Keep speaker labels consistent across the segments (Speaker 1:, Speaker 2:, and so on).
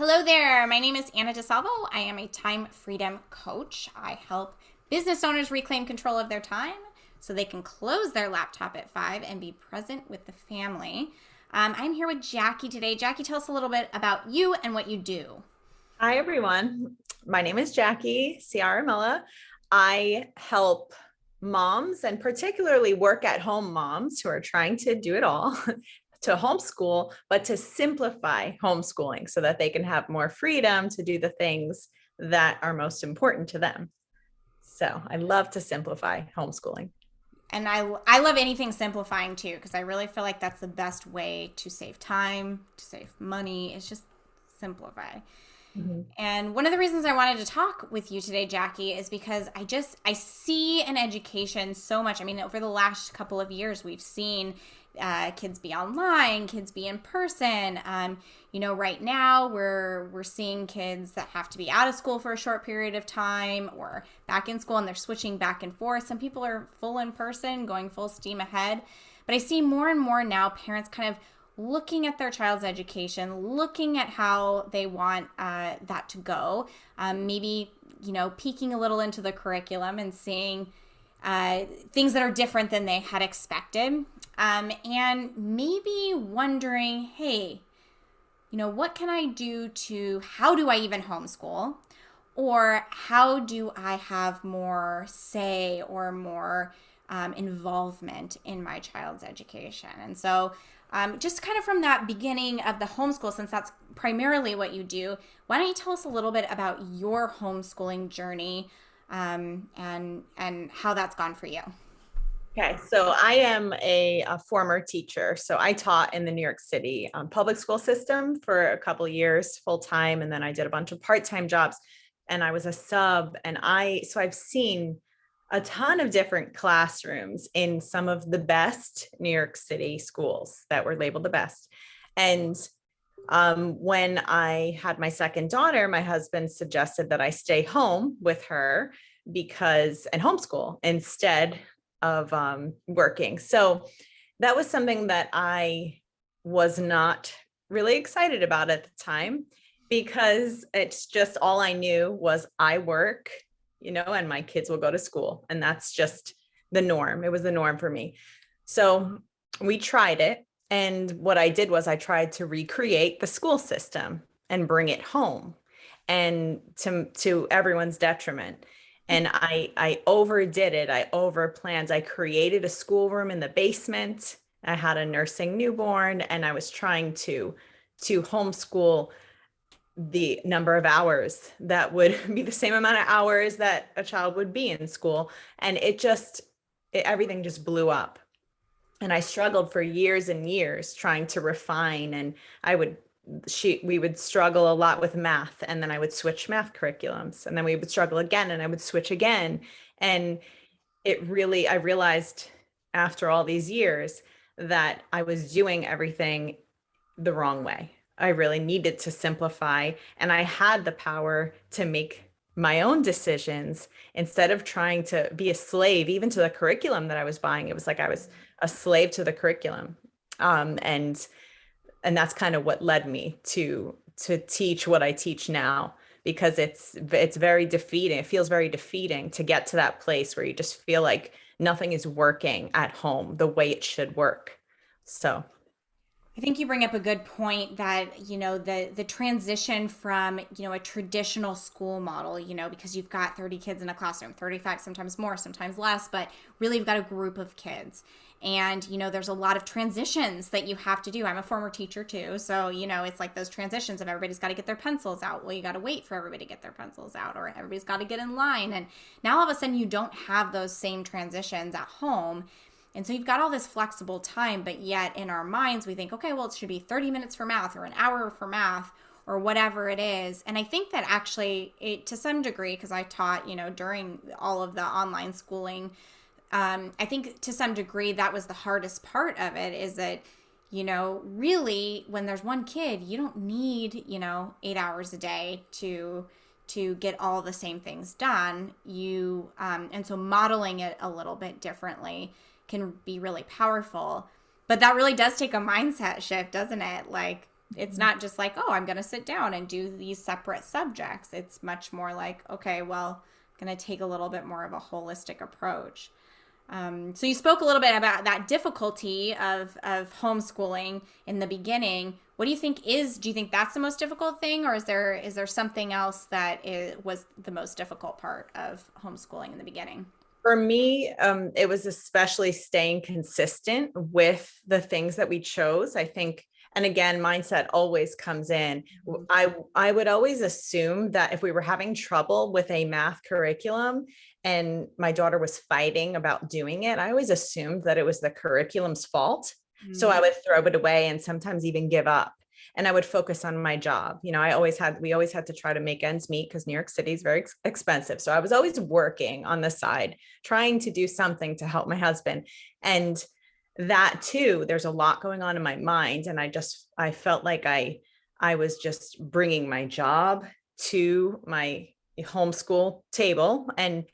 Speaker 1: Hello there. My name is Anna DeSalvo. I am a time freedom coach. I help business owners reclaim control of their time so they can close their laptop at 5 and be present with the family. I'm here with Jackie today. Jackie, tell us a little bit about you and what you do.
Speaker 2: Hi, everyone. My name is Jackie Ciaramella. I help moms and particularly work at home moms who are trying to do it all to homeschool, but to simplify homeschooling so that they can have more freedom to do the things that are most important to them. So I love to simplify homeschooling.
Speaker 1: And I love anything simplifying too, because I really feel like that's the best way to save time, to save money. It's just simplify.
Speaker 2: Mhm.
Speaker 1: And one of the reasons I wanted to talk with you today, Jackie, is because I see in education so much. I mean, over the last couple of years, we've seen kids be online, kids be in person. Right now we're seeing kids that have to be out of school for a short period of time or back in school, and they're switching back and forth. Some people are full in person, going full steam ahead. But I see more and more now parents kind of looking at their child's education, looking at how they want that to go, maybe, peeking a little into the curriculum and seeing things that are different than they had expected, and maybe wondering, hey, what can I do how do I even homeschool? Or how do I have more say or more involvement in my child's education? And so, just kind of from that beginning of the homeschool, since that's primarily what you do, why don't you tell us a little bit about your homeschooling journey, and how that's gone for you?
Speaker 2: Okay, so I am a former teacher. So I taught in the New York City public school system for a couple of years full time, and then I did a bunch of part time jobs, and I was a sub. And I've seen a ton of different classrooms in some of the best New York City schools that were labeled the best. And when I had my second daughter, my husband suggested that I stay home with her and homeschool instead of working. So that was something that I was not really excited about at the time, because it's just all I knew was I work, and my kids will go to school. And that's just the norm. It was the norm for me. So we tried it. And what I did was I tried to recreate the school system and bring it home, and to everyone's detriment. And I overdid it. I overplanned. I created a schoolroom in the basement. I had a nursing newborn, and I was trying to homeschool the number of hours that would be the same amount of hours that a child would be in school. And everything just blew up. And I struggled for years and years trying to refine. And we would struggle a lot with math, and then I would switch math curriculums, and then we would struggle again, and I would switch again. And I realized after all these years that I was doing everything the wrong way. I really needed to simplify, and I had the power to make my own decisions instead of trying to be a slave even to the curriculum that I was buying. It was like I was a slave to the curriculum. And that's kind of what led me to teach what I teach now, because it's very defeating. It feels very defeating to get to that place where you just feel like nothing is working at home the way it should work. So
Speaker 1: I think you bring up a good point that, the transition from, a traditional school model, because you've got 30 kids in a classroom, 35, sometimes more, sometimes less, but really you've got a group of kids. And, there's a lot of transitions that you have to do. I'm a former teacher too. So, it's like those transitions of everybody's got to get their pencils out. Well, you got to wait for everybody to get their pencils out, or everybody's got to get in line. And now all of a sudden you don't have those same transitions at home. And so you've got all this flexible time, but yet in our minds, we think, okay, well, it should be 30 minutes for math or an hour for math or whatever it is. And I think that actually, to some degree, because I taught, during all of the online schooling, I think to some degree that was the hardest part of it, is that, really when there's one kid, you don't need, 8 hours a day to get all the same things done. And so modeling it a little bit differently can be really powerful. But that really does take a mindset shift, doesn't it? Like, It's not just like, oh, I'm going to sit down and do these separate subjects. It's much more like, okay, well, I'm going to take a little bit more of a holistic approach. So you spoke a little bit about that difficulty of homeschooling in the beginning. What do you think do you think that's the most difficult thing, or is there something else that was the most difficult part of homeschooling in the beginning?
Speaker 2: For me, it was especially staying consistent with the things that we chose. I think, and again, mindset always comes in. I would always assume that if we were having trouble with a math curriculum and my daughter was fighting about doing it, I always assumed that it was the curriculum's fault. So I would throw it away and sometimes even give up. And I would focus on my job. You know, we always had to try to make ends meet because New York City is very expensive. So I was always working on the side, trying to do something to help my husband. And that too, there's a lot going on in my mind. And I felt like I was just bringing my job to my homeschool table. And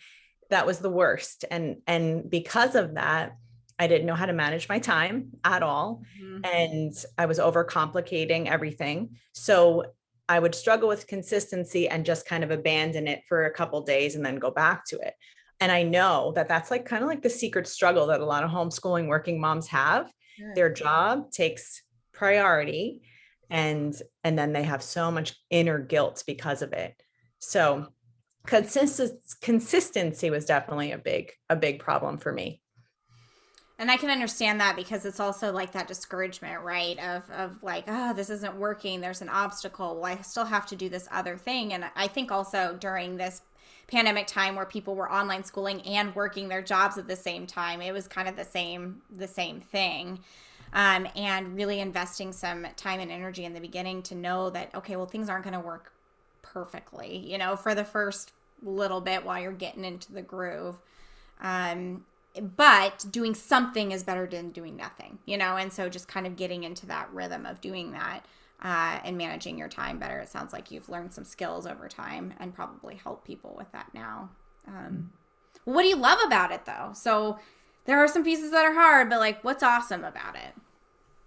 Speaker 2: that was the worst. And because of that, I didn't know how to manage my time at all. And I was overcomplicating everything. So I would struggle with consistency and just kind of abandon it for a couple of days and then go back to it. And I know that that's like kind of like the secret struggle that a lot of homeschooling working moms have.
Speaker 1: Sure.
Speaker 2: Their job takes priority and then they have so much inner guilt because of it. So consistency was definitely a big problem for me.
Speaker 1: And I can understand that because it's also like that discouragement, right? Of like, oh, this isn't working. There's an obstacle. Well, I still have to do this other thing. And I think also during this pandemic time where people were online schooling and working their jobs at the same time, it was kind of the same thing. And really investing some time and energy in the beginning to know that, okay, well, things aren't going to work perfectly, you know, for the first little bit while you're getting into the groove. But doing something is better than doing nothing, you know? And so just kind of getting into that rhythm of doing that and managing your time better. It sounds like you've learned some skills over time and probably help people with that now. What do you love about it though? So there are some pieces that are hard, but like what's awesome about it?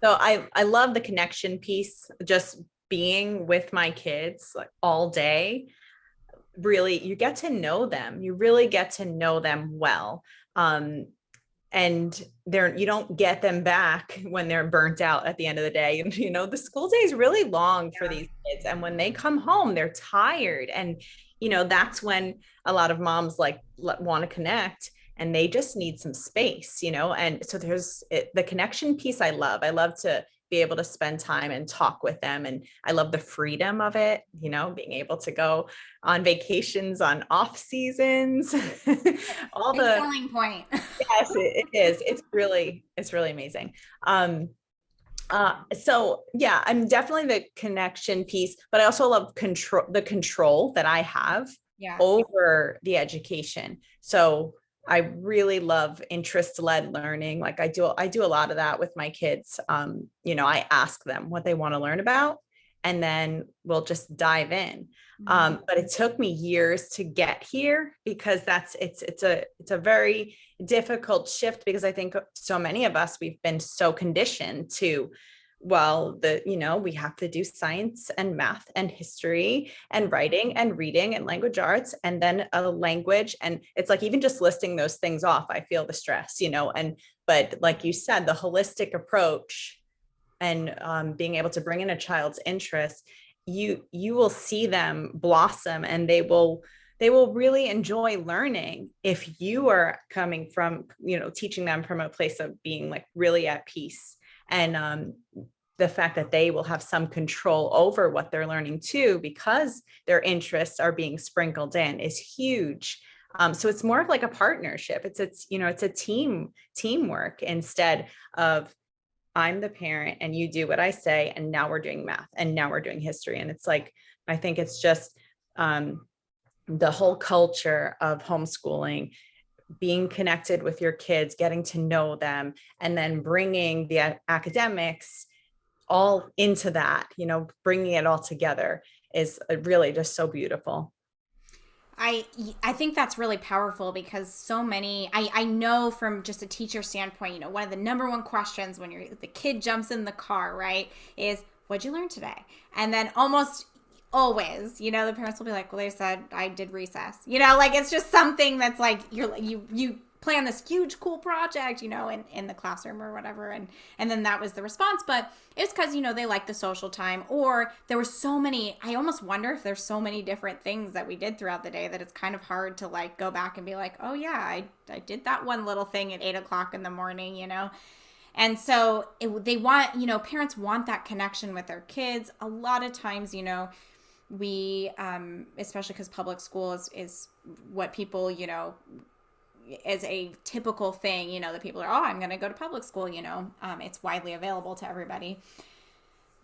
Speaker 2: So I love the connection piece, just being with my kids like all day. Really, you get to know them. You really get to know them well. And you don't get them back when they're burnt out at the end of the day. And, you know, the school day is really long for these kids. And when they come home, they're tired. And, you know, that's when a lot of moms like want to connect and they just need some space, you know? And so the connection piece I love to be able to spend time and talk with them. And I love the freedom of it, you know, being able to go on vacations on off seasons, all
Speaker 1: Big
Speaker 2: the
Speaker 1: selling point.
Speaker 2: yes, it is. It's really amazing. So yeah, I'm definitely the connection piece, but I also love the control that I have over the education. So I really love interest-led learning. Like I do a lot of that with my kids. You know, I ask them what they want to learn about, and then we'll just dive in. But it took me years to get here because it's a very difficult shift because I think so many of us, we've been so conditioned to, well, we have to do science and math and history and writing and reading and language arts and then a language. And it's like, even just listing those things off, I feel the stress, you know, but like you said, the holistic approach and being able to bring in a child's interest, you will see them blossom and they will really enjoy learning if you are coming from, you know, teaching them from a place of being like really at peace. And the fact that they will have some control over what they're learning too, because their interests are being sprinkled in, is huge. So it's more of like a partnership. It's a teamwork instead of I'm the parent and you do what I say. And now we're doing math and now we're doing history. And it's like, I think it's just the whole culture of homeschooling, being connected with your kids, getting to know them, and then bringing the academics all into that, you know, bringing it all together is really just so beautiful.
Speaker 1: I think that's really powerful because so many, I know from just a teacher standpoint, you know, one of the number one questions when the kid jumps in the car, right, is what'd you learn today? And then almost always, the parents will be like, well, they said I did recess. Like it's just something that's like you plan this huge cool project, in the classroom or whatever, and then that was the response. But it's because they like the social time, or there were so many. I almost wonder if there's so many different things that we did throughout the day that it's kind of hard to like go back and be like, oh yeah, I did that one little thing at 8 o'clock in the morning. And so they want, parents want that connection with their kids. A lot of times, we, especially because public school is what people, as a typical thing, that people are, oh, I'm going to go to public school, it's widely available to everybody.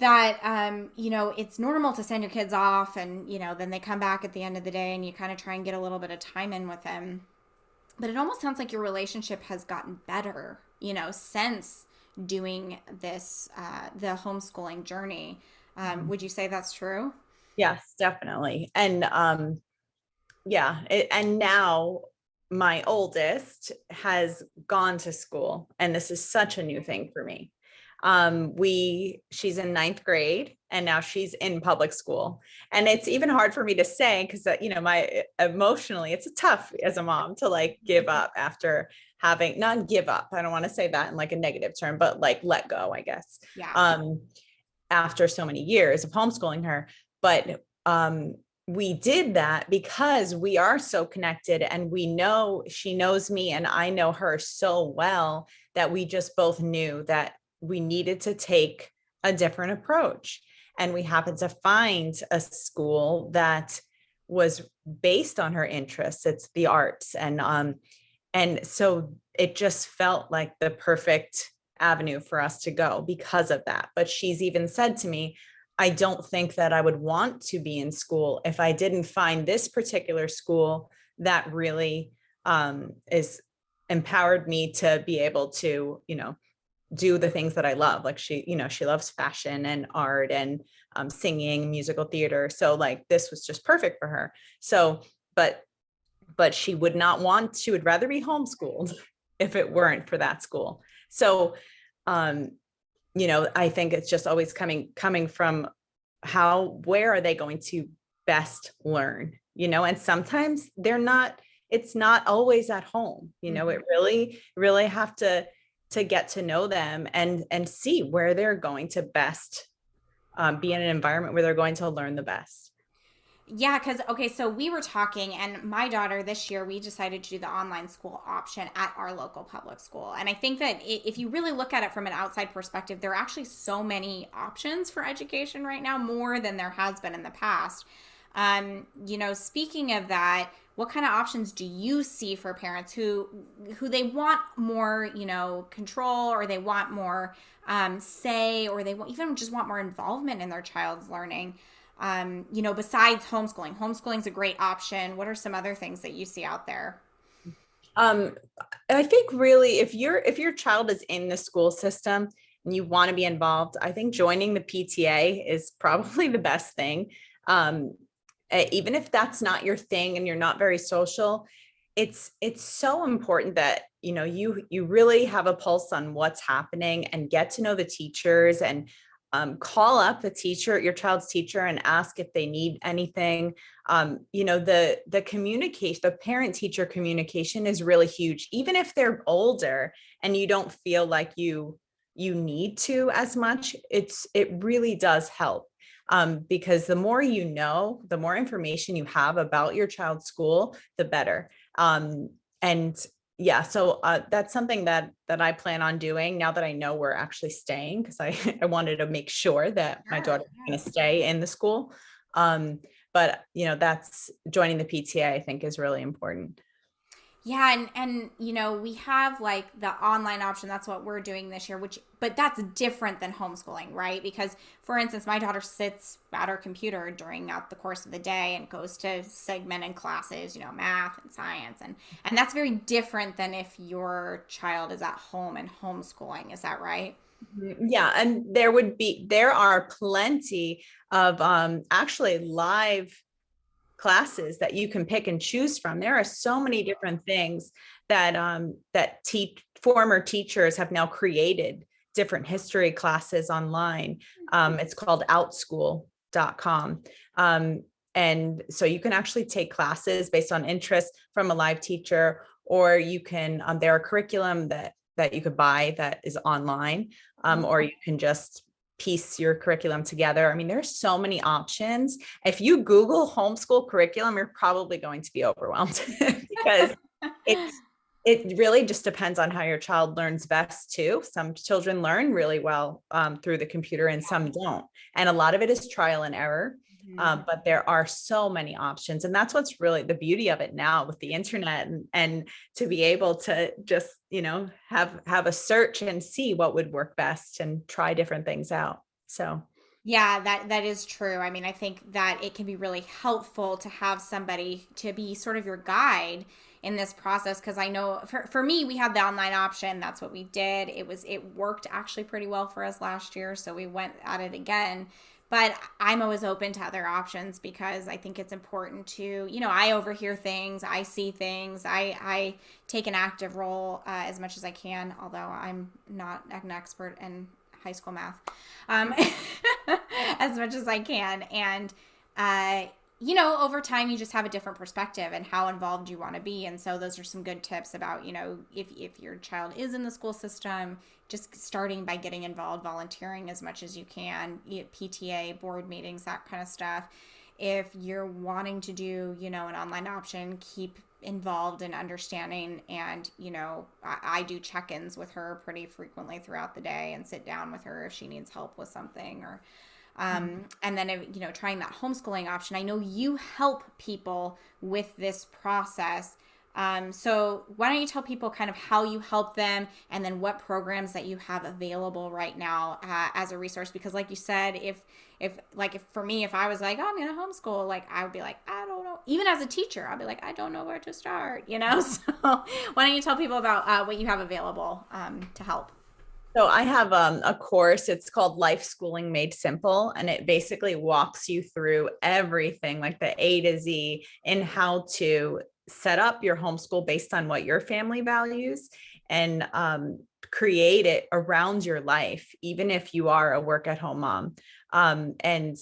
Speaker 1: That, it's normal to send your kids off and, then they come back at the end of the day and you kind of try and get a little bit of time in with them. But it almost sounds like your relationship has gotten better, since doing this, the homeschooling journey. Would you say that's true?
Speaker 2: Yes, definitely. And and now my oldest has gone to school, and this is such a new thing for me. She's in ninth grade and now she's in public school, and it's even hard for me to say because my emotionally it's tough as a mom to like give up after having not give up. I don't want to say that in like a negative term, but like let go, I guess.
Speaker 1: Yeah.
Speaker 2: After so many years of homeschooling her, but we did that because we are so connected and we know she knows me and I know her so well that we just both knew that we needed to take a different approach. And we happened to find a school that was based on her interests. It's the arts. And so it just felt like the perfect avenue for us to go because of that. But she's even said to me, I don't think that I would want to be in school if I didn't find this particular school that really is empowered me to be able to, do the things that I love. Like she loves fashion and art and singing, musical theater. So like this was just perfect for her. So, but she would not want, she would rather be homeschooled if it weren't for that school. So, I think it's just always coming from where are they going to best learn, and sometimes it's not always at home, it really have to get to know them and see where they're going to best be in an environment where they're going to learn the best.
Speaker 1: Yeah, because, okay, so we were talking, and my daughter this year, we decided to do the online school option at our local public school. And I think that if you really look at it from an outside perspective, there are actually so many options for education right now, more than there has been in the past. Speaking of that, what kind of options do you see for parents who they want more, control, or they want more say, or they even just want more involvement in their child's learning? Besides homeschooling? Homeschooling's a great option. What are some other things that you see out there?
Speaker 2: I think really if your child is in the school system and you want to be involved, I think joining the PTA is probably the best thing. Even if that's not your thing and you're not very social, it's so important that, you really have a pulse on what's happening and get to know the teachers and call up your child's teacher and ask if they need anything. The communication, the parent teacher communication is really huge, even if they're older and you don't feel like you need to as much. It really does help. Because the more the more information you have about your child's school, the better. So that's something that I plan on doing now that I know we're actually staying, because I wanted to make sure that my daughter is going to stay in the school. But that's joining the PTA, I think, is really important.
Speaker 1: Yeah, and we have like the online option. That's what we're doing this year, but that's different than homeschooling, right? Because, for instance, my daughter sits at her computer during out the course of the day and goes to segmented classes, math and science, and that's very different than if your child is at home and homeschooling. Is that right?
Speaker 2: Yeah, and there are plenty of actually live classes that you can pick and choose from. There are so many different things that former teachers have now created different history classes online. It's called outschool.com. And so you can actually take classes based on interest from a live teacher, or you can, there are curriculum that you could buy that is online, or you can just piece your curriculum together. I mean, there's so many options. If you Google homeschool curriculum, you're probably going to be overwhelmed because it really just depends on how your child learns best too. Some children learn really well through the computer and some don't. And a lot of it is trial and error. But there are so many options. And that's what's really the beauty of it now with the internet, and to be able to just, have a search and see what would work best and try different things out. So
Speaker 1: Yeah, that is true. I mean, I think that it can be really helpful to have somebody to be sort of your guide in this process, because I know for me, we had the online option. That's what we did. It worked actually pretty well for us last year, so we went at it again. But I'm always open to other options because I think it's important to, I overhear things, I see things, I take an active role as much as I can, although I'm not an expert in high school math, as much as I can. And, over time, you just have a different perspective and how involved you want to be. And so those are some good tips about, if your child is in the school system, just starting by getting involved, volunteering as much as you can, PTA, board meetings, that kind of stuff. If you're wanting to do, an online option, keep involved in understanding. And, I do check-ins with her pretty frequently throughout the day and sit down with her if she needs help with something, or and then, trying that homeschooling option. I know you help people with this process. So why don't you tell people kind of how you help them, and then what programs that you have available right now as a resource? Because like you said, if for me, if I was like, oh, I'm going to homeschool, like I would be like, I don't know. Even as a teacher, I'll be like, I don't know where to start, So why don't you tell people about what you have available to help?
Speaker 2: So I have a course, it's called Life Schooling Made Simple, and it basically walks you through everything like the A to Z in how to set up your homeschool based on what your family values, and create it around your life, even if you are a work at home mom. And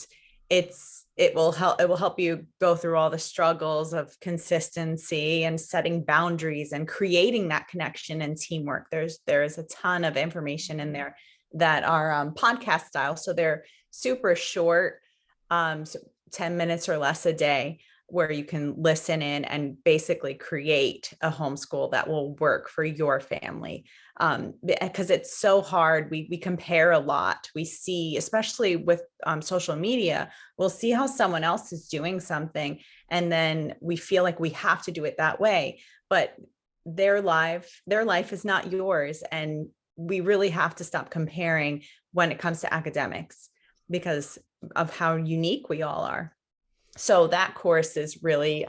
Speaker 2: it will help you go through all the struggles of consistency and setting boundaries and creating that connection and teamwork. There is a ton of information in there that are podcast style. So they're super short, so 10 minutes or less a day, where you can listen in and basically create a homeschool that will work for your family. Because it's so hard. We compare a lot. We see, especially with social media, we'll see how someone else is doing something, and then we feel like we have to do it that way. But their life is not yours. And we really have to stop comparing when it comes to academics, because of how unique we all are. So that course is really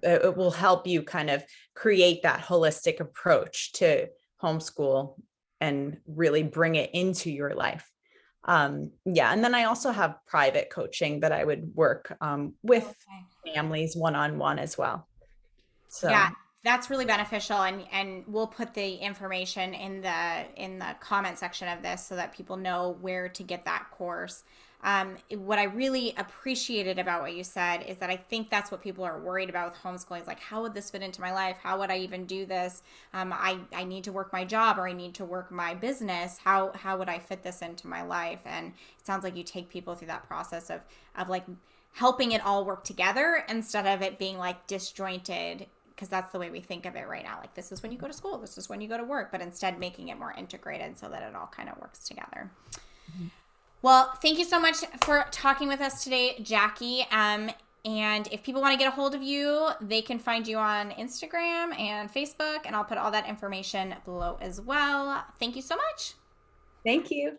Speaker 2: it will help you kind of create that holistic approach to homeschool and really bring it into your life. And then I also have private coaching that I would work with families one-on-one as well. So
Speaker 1: Yeah, that's really beneficial, and we'll put the information in the comment section of this so that people know where to get that course. What I really appreciated about what you said is that I think that's what people are worried about with homeschooling. It's like, how would this fit into my life? How would I even do this? I need to work my job, or I need to work my business. How would I fit this into my life? And it sounds like you take people through that process of like helping it all work together instead of it being like disjointed, because that's the way we think of it right now. Like, this is when you go to school, this is when you go to work, but instead making it more integrated so that it all kind of works together. Mm-hmm. Well, thank you so much for talking with us today, Jackie. And if people want to get a hold of you, they can find you on Instagram and Facebook, and I'll put all that information below as well. Thank you so much.
Speaker 2: thank you.